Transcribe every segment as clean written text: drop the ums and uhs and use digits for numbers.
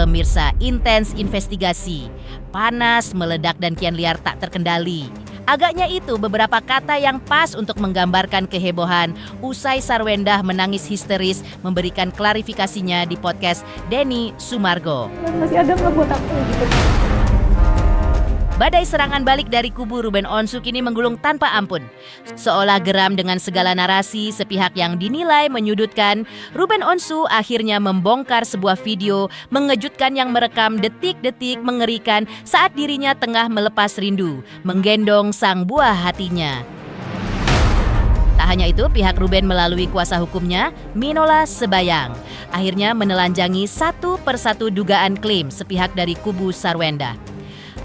Pemirsa, intens investigasi, panas, meledak dan kian liar tak terkendali. Agaknya itu beberapa kata yang pas untuk menggambarkan kehebohan usai Sarwendah menangis histeris memberikan klarifikasinya di podcast Denny Sumargo. Masih ada nggak buat aku gitu? Badai serangan balik dari kubu Ruben Onsu kini menggulung tanpa ampun. Seolah geram dengan segala narasi sepihak yang dinilai menyudutkan, Ruben Onsu akhirnya membongkar sebuah video mengejutkan yang merekam detik-detik mengerikan saat dirinya tengah melepas rindu, menggendong sang buah hatinya. Tak hanya itu, pihak Ruben melalui kuasa hukumnya, Minola Sebayang, akhirnya menelanjangi satu persatu dugaan klaim sepihak dari kubu Sarwendah.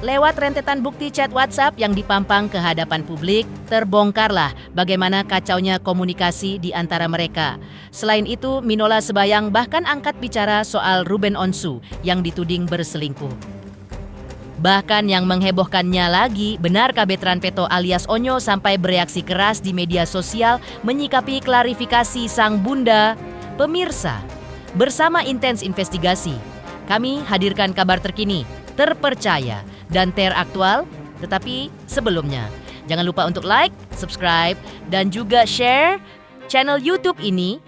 Lewat rentetan bukti chat WhatsApp yang dipampang ke hadapan publik, terbongkarlah bagaimana kacaunya komunikasi di antara mereka. Selain itu, Minola Sebayang bahkan angkat bicara soal Ruben Onsu yang dituding berselingkuh. Bahkan yang menghebohkannya lagi, benar Kabetran Peto alias Onyo sampai bereaksi keras di media sosial menyikapi klarifikasi sang bunda. Pemirsa, bersama intens investigasi, kami hadirkan kabar terkini, terpercaya, dan teraktual, tetapi sebelumnya, jangan lupa untuk like, subscribe, dan juga share channel YouTube ini.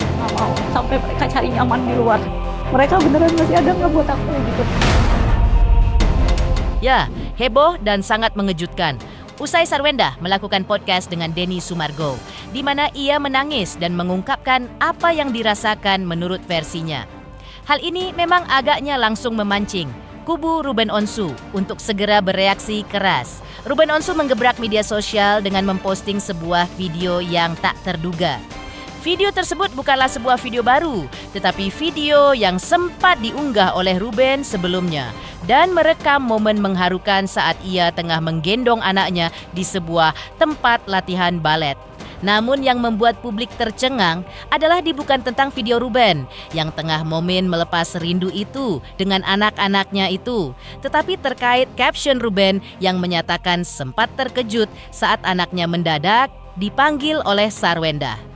Nggak mau sampai mereka cari nyaman di luar. Mereka beneran masih ada nggak buat aku gitu? Ya, heboh dan sangat mengejutkan. Usai Sarwendah melakukan podcast dengan Denny Sumargo, di mana ia menangis dan mengungkapkan apa yang dirasakan menurut versinya. Hal ini memang agaknya langsung memancing kubu Ruben Onsu untuk segera bereaksi keras. Ruben Onsu menggebrak media sosial dengan memposting sebuah video yang tak terduga. Video tersebut bukanlah sebuah video baru, tetapi video yang sempat diunggah oleh Ruben sebelumnya dan merekam momen mengharukan saat ia tengah menggendong anaknya di sebuah tempat latihan balet. Namun yang membuat publik tercengang adalah bukan tentang video Ruben yang tengah momen melepas rindu itu dengan anak-anaknya itu, tetapi terkait caption Ruben yang menyatakan sempat terkejut saat anaknya mendadak dipanggil oleh Sarwendah.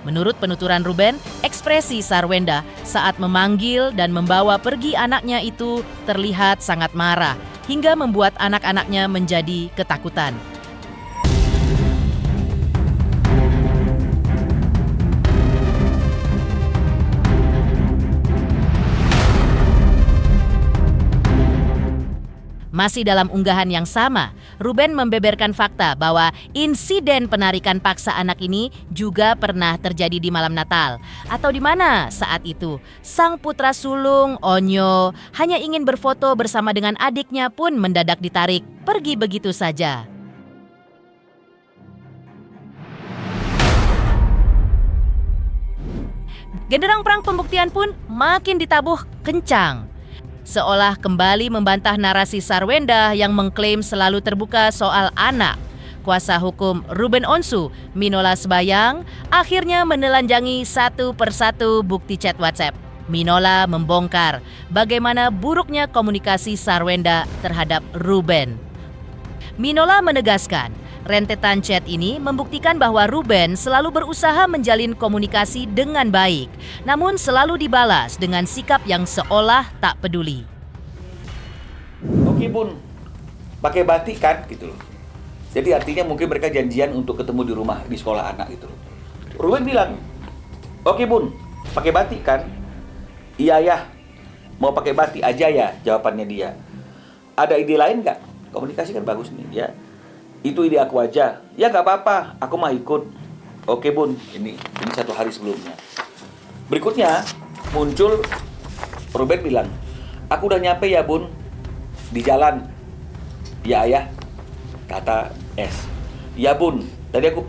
Menurut penuturan Ruben, ekspresi Sarwendah saat memanggil dan membawa pergi anaknya itu terlihat sangat marah hingga membuat anak-anaknya menjadi ketakutan. Masih dalam unggahan yang sama, Ruben membeberkan fakta bahwa insiden penarikan paksa anak ini juga pernah terjadi di malam Natal. Atau di mana saat itu sang putra sulung Onyo hanya ingin berfoto bersama dengan adiknya pun mendadak ditarik pergi begitu saja. Genderang perang pembuktian pun makin ditabuh kencang. Seolah kembali membantah narasi Sarwendah yang mengklaim selalu terbuka soal anak. Kuasa hukum Ruben Onsu, Minola Sebayang, akhirnya menelanjangi satu persatu bukti chat WhatsApp. Minola membongkar bagaimana buruknya komunikasi Sarwendah terhadap Ruben. Minola menegaskan, rentetan chat ini membuktikan bahwa Ruben selalu berusaha menjalin komunikasi dengan baik, namun selalu dibalas dengan sikap yang seolah tak peduli. Oke bun, pakai batik kan gitu loh. Jadi artinya mungkin mereka janjian untuk ketemu di rumah, di sekolah anak gitu loh. Ruben bilang, oke bun, pakai batik kan? Iya ya, mau pakai batik aja ya, jawabannya dia. Ada ide lain nggak? Komunikasi kan bagus nih ya. Itu ide aku aja. Ya nggak apa-apa, aku mah ikut. Oke bun, ini 1 hari sebelumnya. Berikutnya muncul Ruben bilang, aku udah nyampe ya bun, di jalan. Ya ayah, kata S. Ya bun, tadi aku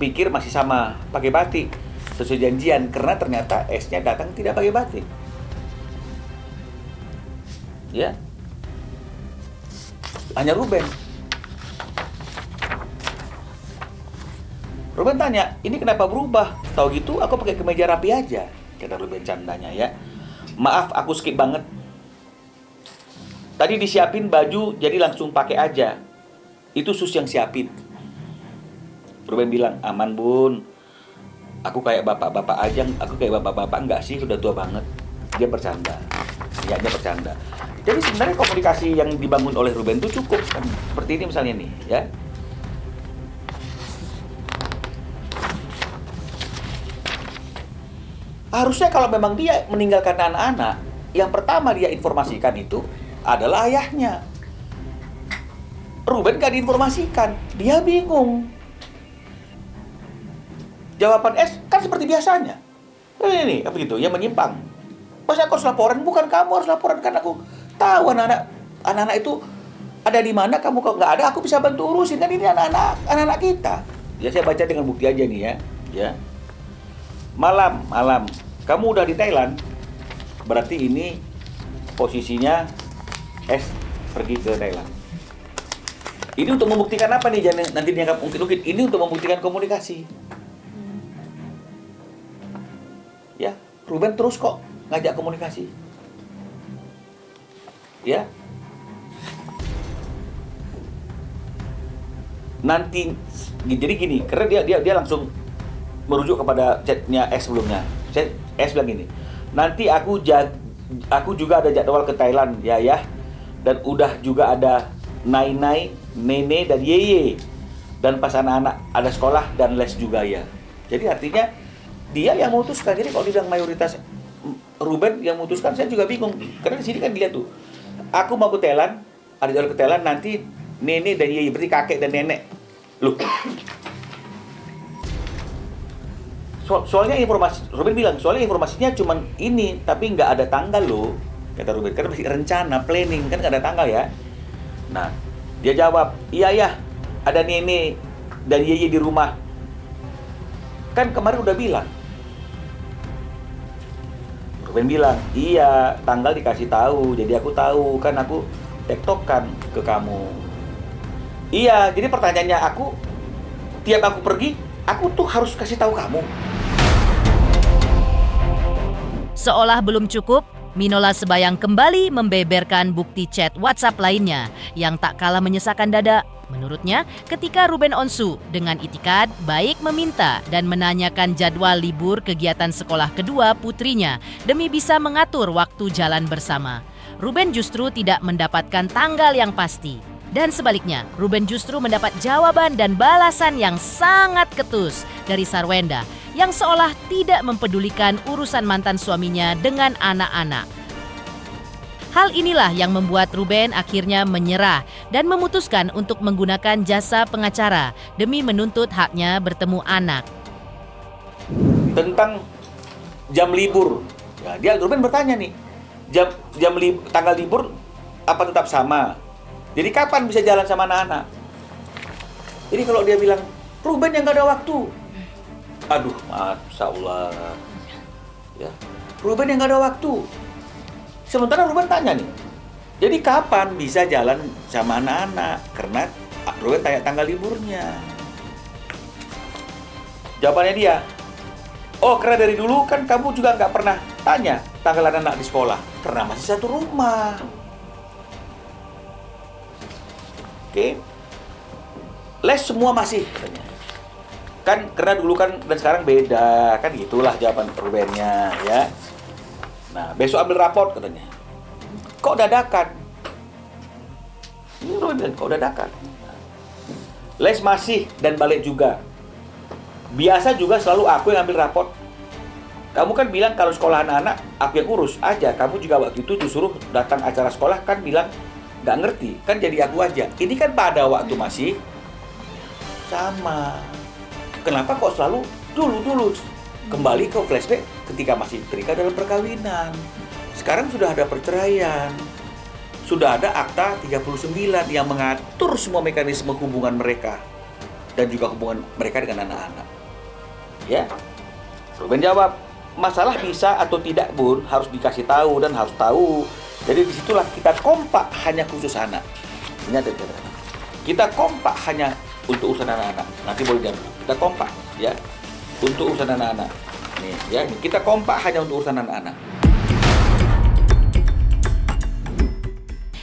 pikir masih sama pakai batik sesuai janjian, karena ternyata S-nya datang tidak pakai batik. Ya, hanya Ruben. Ruben tanya, ini kenapa berubah? Tahu gitu aku pakai kemeja rapi aja. kata Ruben candanya ya. Maaf, aku skip banget. Tadi disiapin baju, jadi langsung pakai aja. Itu Sus yang siapin. Ruben bilang, aman bun. Aku kayak bapak-bapak aja, aku kayak bapak-bapak enggak sih, udah tua banget. Dia bercanda. Ya, dia bercanda. Jadi sebenarnya komunikasi yang dibangun oleh Ruben itu cukup kan. Seperti ini misalnya nih, ya. Harusnya kalau memang dia meninggalkan anak-anak, yang pertama dia informasikan itu adalah ayahnya. Ruben gak diinformasikan, dia bingung. Jawaban S kan seperti biasanya. Ini apa gitu, yang menyimpang. Pas aku harus laporan, bukan kamu harus laporan, kan aku tahu anak-anak itu ada di mana, kamu kalau nggak ada aku bisa bantu urusin, kan ini anak-anak kita. Ya saya baca dengan bukti aja nih ya. Malam, kamu udah di Thailand, berarti ini posisinya S pergi ke Thailand. Ini untuk membuktikan apa nih? Jangan nanti dianggap mungkin ini untuk membuktikan komunikasi. Ya, Ruben terus kok ngajak komunikasi. Ya. Nanti jadi gini, karena dia langsung merujuk kepada chatnya S sebelumnya. S bilang gini, nanti aku juga ada jadwal ke Thailand ya, dan udah juga ada Nai, Nene dan Yeye, dan pas anak-anak ada sekolah dan les juga ya. Jadi artinya dia yang memutuskan. Jadi kalau dibilang mayoritas Ruben yang memutuskan, saya juga bingung. Karena di sini kan dilihat tuh, aku mau ke Thailand, ada jadwal ke Thailand, nanti Nene dan Yeye, berarti kakek dan nenek. Loh, soalnya Ruben bilang, soalnya informasinya cuma ini, tapi nggak ada tanggal loh, kata Ruben. Karena masih rencana, planning, kan nggak ada tanggal ya. Nah, dia jawab, iya, ada Nene dan Yeye di rumah. Kan kemarin udah bilang. Ruben bilang, iya, tanggal dikasih tahu, jadi aku tahu, kan aku tektokan ke kamu. Iya, jadi pertanyaannya tiap aku pergi, aku tuh harus kasih tahu kamu. Seolah belum cukup, Minola Sebayang kembali membeberkan bukti chat WhatsApp lainnya yang tak kalah menyesakan dada. Menurutnya, ketika Ruben Onsu dengan itikad baik meminta dan menanyakan jadwal libur kegiatan sekolah kedua putrinya demi bisa mengatur waktu jalan bersama, Ruben justru tidak mendapatkan tanggal yang pasti. Dan sebaliknya, Ruben justru mendapat jawaban dan balasan yang sangat ketus dari Sarwenda yang seolah tidak mempedulikan urusan mantan suaminya dengan anak-anak. Hal inilah yang membuat Ruben akhirnya menyerah dan memutuskan untuk menggunakan jasa pengacara demi menuntut haknya bertemu anak. Tentang jam libur, ya, Ruben bertanya nih, tanggal libur apa tetap sama? Jadi kapan bisa jalan sama anak-anak? Jadi kalau dia bilang, Ruben yang gak ada waktu. Aduh, Masya Allah. Ya, Ruben yang gak ada waktu. Sementara Ruben tanya nih, jadi kapan bisa jalan sama anak-anak? Karena Ruben tanya tanggal liburnya. Jawabannya dia, oh karena dari dulu kan kamu juga gak pernah tanya tanggal anak-anak di sekolah. Karena masih satu rumah. Oke, les semua masih kan, karena dulu kan dan sekarang beda kan, gitulah jawaban Rubennya ya. Nah, besok ambil raport katanya. Kok dadakan? Ini Ruben bilang, kok dadakan? Les masih dan balik juga. Biasa juga selalu aku yang ambil raport. Kamu kan bilang kalau sekolah anak-anak aku yang urus aja. Kamu juga waktu itu disuruh datang acara sekolah kan bilang nggak ngerti, kan jadi aku aja. Ini kan pada waktu masih sama. Kenapa kok selalu dulu kembali ke flashback ketika masih terikat dalam perkawinan. Sekarang sudah ada perceraian, sudah ada akta 39 yang mengatur semua mekanisme hubungan mereka dan juga hubungan mereka dengan anak-anak. Ya, Ruben jawab, masalah bisa atau tidak Bun harus dikasih tahu dan harus tahu. Jadi disitulah kita kompak hanya khusus anak. Ingat ya, kita kompak hanya untuk urusan anak-anak. Nanti boleh diambil. Kita kompak ya untuk urusan anak-anak. Nih, ya, kita kompak hanya untuk urusan anak-anak.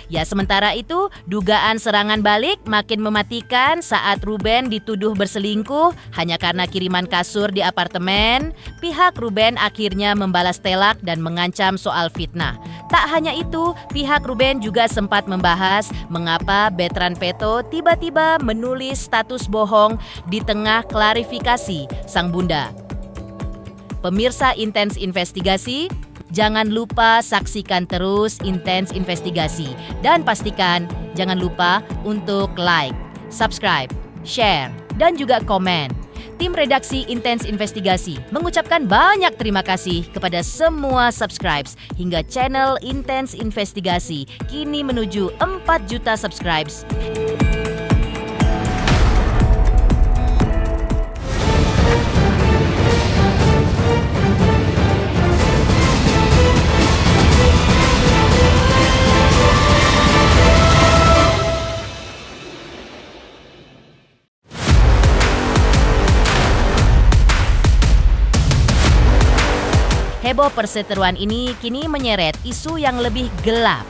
Ya, sementara itu, dugaan serangan balik makin mematikan saat Ruben dituduh berselingkuh hanya karena kiriman kasur di apartemen. Pihak Ruben akhirnya membalas telak dan mengancam soal fitnah. Tak hanya itu, pihak Ruben juga sempat membahas mengapa Bertrand Peto tiba-tiba menulis status bohong di tengah klarifikasi sang bunda. Pemirsa Intens Investigasi, jangan lupa saksikan terus Intens Investigasi dan pastikan jangan lupa untuk like, subscribe, share, dan juga komen. Tim redaksi Intens Investigasi mengucapkan banyak terima kasih kepada semua subscribes hingga channel Intens Investigasi kini menuju 4 juta subscribes. Heboh perseteruan ini kini menyeret isu yang lebih gelap.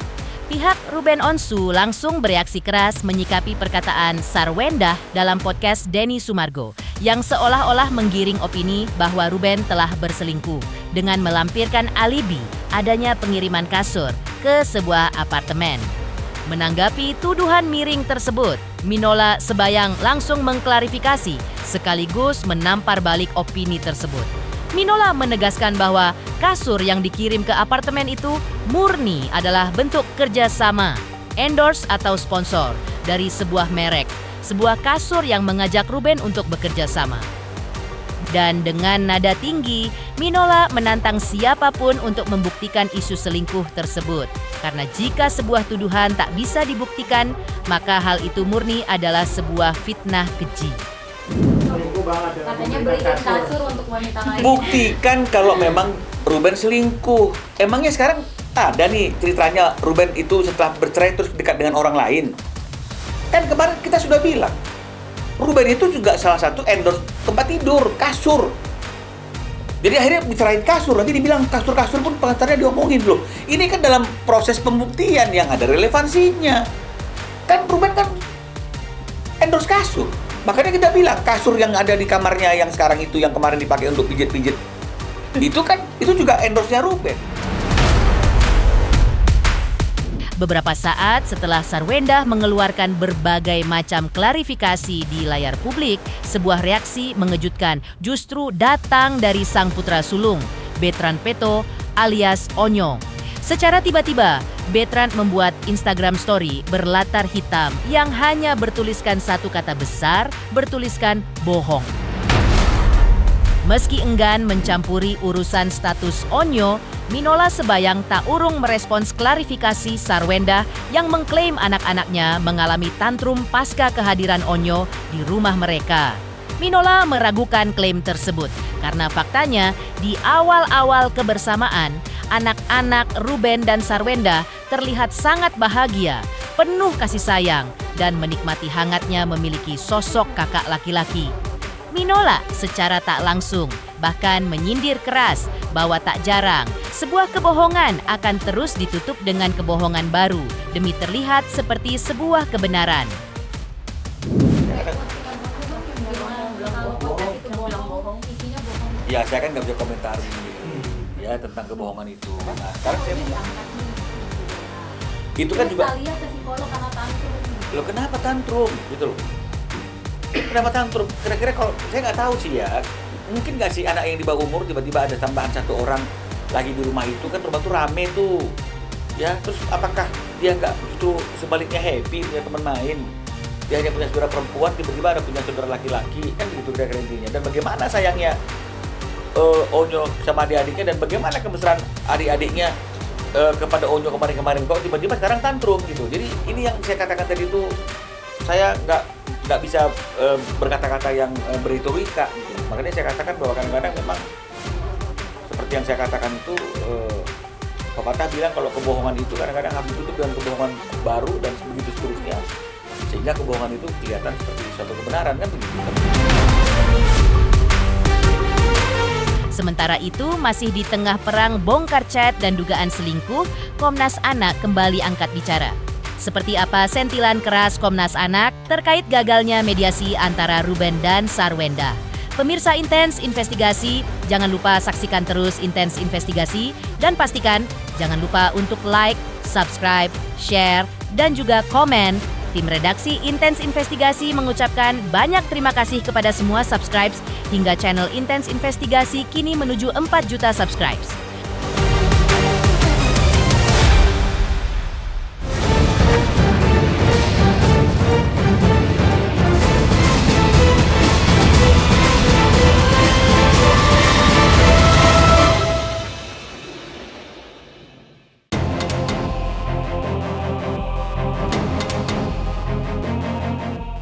Pihak Ruben Onsu langsung bereaksi keras menyikapi perkataan Sarwendah dalam podcast Denny Sumargo yang seolah-olah menggiring opini bahwa Ruben telah berselingkuh dengan melampirkan alibi adanya pengiriman kasur ke sebuah apartemen. Menanggapi tuduhan miring tersebut, Minola Sebayang langsung mengklarifikasi sekaligus menampar balik opini tersebut. Minola menegaskan bahwa kasur yang dikirim ke apartemen itu murni adalah bentuk kerjasama, endorse atau sponsor dari sebuah merek, sebuah kasur yang mengajak Ruben untuk bekerja sama. Dan dengan nada tinggi, Minola menantang siapapun untuk membuktikan isu selingkuh tersebut. Karena jika sebuah tuduhan tak bisa dibuktikan, maka hal itu murni adalah sebuah fitnah keji. Katanya belikan kasur untuk wanita lain. Buktikan kalau memang Ruben selingkuh. Emangnya sekarang ada nih ceritanya Ruben itu setelah bercerai terus dekat dengan orang lain. Kan kemarin kita sudah bilang, Ruben itu juga salah satu endorse tempat tidur, kasur. Jadi akhirnya bicarain kasur, nanti dibilang kasur-kasur pun pengantarnya diomongin loh. Ini kan dalam proses pembuktian yang ada relevansinya. Kan Ruben kan endorse kasur. Makanya kita bilang kasur yang ada di kamarnya yang sekarang itu yang kemarin dipakai untuk pijit-pijit. Itu juga endorse-nya Ruben. Beberapa saat setelah Sarwendah mengeluarkan berbagai macam klarifikasi di layar publik, sebuah reaksi mengejutkan justru datang dari sang putra sulung, Bertrand Peto alias Onyo. Secara tiba-tiba, Bertrand membuat Instagram story berlatar hitam yang hanya bertuliskan satu kata besar, bertuliskan bohong. Meski enggan mencampuri urusan status Onyo, Minola Sebayang tak urung merespons klarifikasi Sarwendah yang mengklaim anak-anaknya mengalami tantrum pasca kehadiran Onyo di rumah mereka. Minola meragukan klaim tersebut karena faktanya di awal-awal kebersamaan, anak-anak Ruben dan Sarwendah terlihat sangat bahagia, penuh kasih sayang, dan menikmati hangatnya memiliki sosok kakak laki-laki. Minola secara tak langsung bahkan menyindir keras bahwa tak jarang sebuah kebohongan akan terus ditutup dengan kebohongan baru demi terlihat seperti sebuah kebenaran. Ya saya kan nggak bisa komentari ya tentang kebohongan itu. Nah sekarang saya itu kan juga loh kenapa tantrum gitu loh. Kenapa tantrum? Kira-kira kalau saya nggak tahu sih ya, mungkin nggak sih anak yang di bawah umur tiba-tiba ada tambahan satu orang lagi di rumah itu kan rumah tuh rame tuh ya, terus apakah dia nggak justru sebaliknya happy punya teman main, dia hanya punya saudara perempuan tiba-tiba ada punya saudara laki-laki kan gitu kira-kira intinya. Dan bagaimana sayangnya Onyo sama adik-adiknya dan bagaimana kemesraan adik-adiknya kepada Onyo kemarin-kemarin kok tiba-tiba sekarang tantrum gitu. Jadi ini yang saya katakan tadi itu saya nggak bisa berkata-kata yang berhitorika gitu. Makanya saya katakan bahwa kadang-kadang memang seperti yang saya katakan itu pepatah bilang kalau kebohongan itu kadang-kadang harus ditutup dengan kebohongan baru dan begitu seterusnya sehingga kebohongan itu kelihatan seperti suatu kebenaran kan begitu. Sementara Sementara itu, masih di tengah perang bongkar chat dan dugaan selingkuh, Komnas Anak kembali angkat bicara. Seperti apa sentilan keras Komnas Anak terkait gagalnya mediasi antara Ruben dan Sarwenda. Pemirsa Intens Investigasi, jangan lupa saksikan terus Intens Investigasi dan pastikan jangan lupa untuk like, subscribe, share, dan juga komen. Tim redaksi Intens Investigasi mengucapkan banyak terima kasih kepada semua subscribes hingga channel Intens Investigasi kini menuju 4 juta subscribes.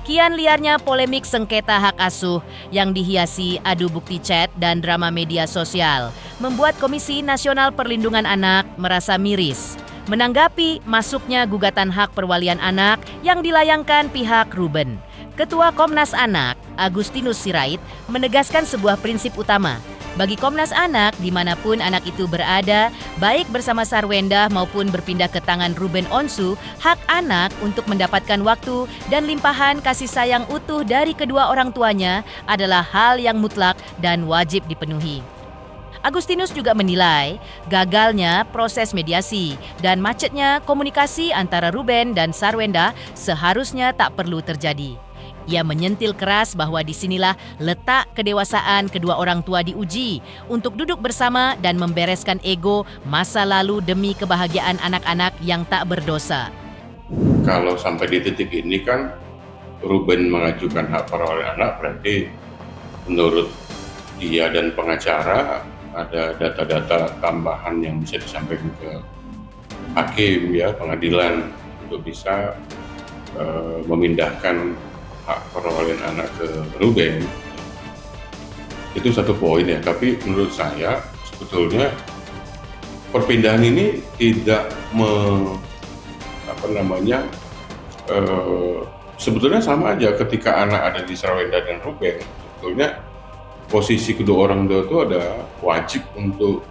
Kian liarnya polemik sengketa hak asuh yang dihiasi adu bukti chat dan drama media sosial membuat Komisi Nasional Perlindungan Anak merasa miris menanggapi masuknya gugatan hak perwalian anak yang dilayangkan pihak Ruben. Ketua Komnas Anak, Agustinus Sirait, menegaskan sebuah prinsip utama. Bagi Komnas Anak, dimanapun anak itu berada, baik bersama Sarwenda maupun berpindah ke tangan Ruben Onsu, hak anak untuk mendapatkan waktu dan limpahan kasih sayang utuh dari kedua orang tuanya adalah hal yang mutlak dan wajib dipenuhi. Agustinus juga menilai gagalnya proses mediasi dan macetnya komunikasi antara Ruben dan Sarwenda seharusnya tak perlu terjadi. Ia menyentil keras bahwa disinilah letak kedewasaan kedua orang tua diuji untuk duduk bersama dan membereskan ego masa lalu demi kebahagiaan anak-anak yang tak berdosa. Kalau sampai di titik ini kan Ruben mengajukan hak perwalian anak, berarti menurut dia dan pengacara ada data-data tambahan yang bisa disampaikan ke hakim ya, pengadilan untuk bisa memindahkan hak perwalian anak ke Ruben. Itu satu poin ya, tapi menurut saya sebetulnya perpindahan ini tidak sebetulnya sama aja ketika anak ada di Sarwenda dan Ruben. Sebetulnya posisi kedua orang tua itu ada wajib untuk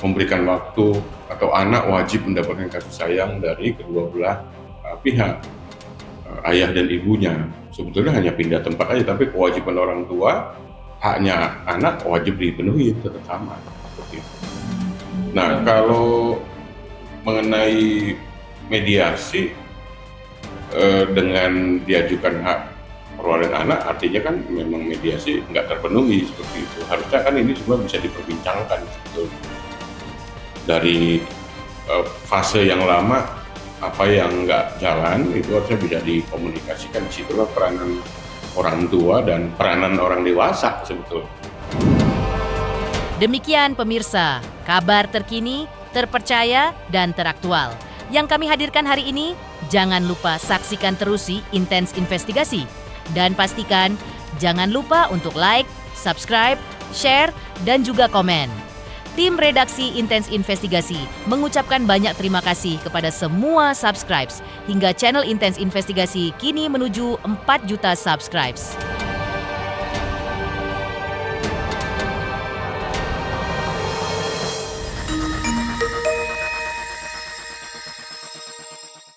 memberikan waktu atau anak wajib mendapatkan kasih sayang dari kedua belah pihak, ayah dan ibunya. Sebetulnya hanya pindah tempat aja, tapi kewajiban orang tua, haknya anak wajib dipenuhi tetap sama seperti itu. Nah, kalau mengenai mediasi dengan diajukan hak perwalian anak, artinya kan memang mediasi nggak terpenuhi seperti itu. Harusnya kan ini semua bisa diperbincangkan sebetulnya. Dari fase yang lama, apa yang nggak jalan itu harusnya bisa dikomunikasikan. Disitulah peranan orang tua dan peranan orang dewasa sebetulnya. Demikian pemirsa, kabar terkini, terpercaya, dan teraktual yang kami hadirkan hari ini. Jangan lupa saksikan terusi Intens Investigasi. Dan pastikan jangan lupa untuk like, subscribe, share, dan juga komen. Tim redaksi Intens Investigasi mengucapkan banyak terima kasih kepada semua subscribes hingga channel Intens Investigasi kini menuju 4 juta subscribes.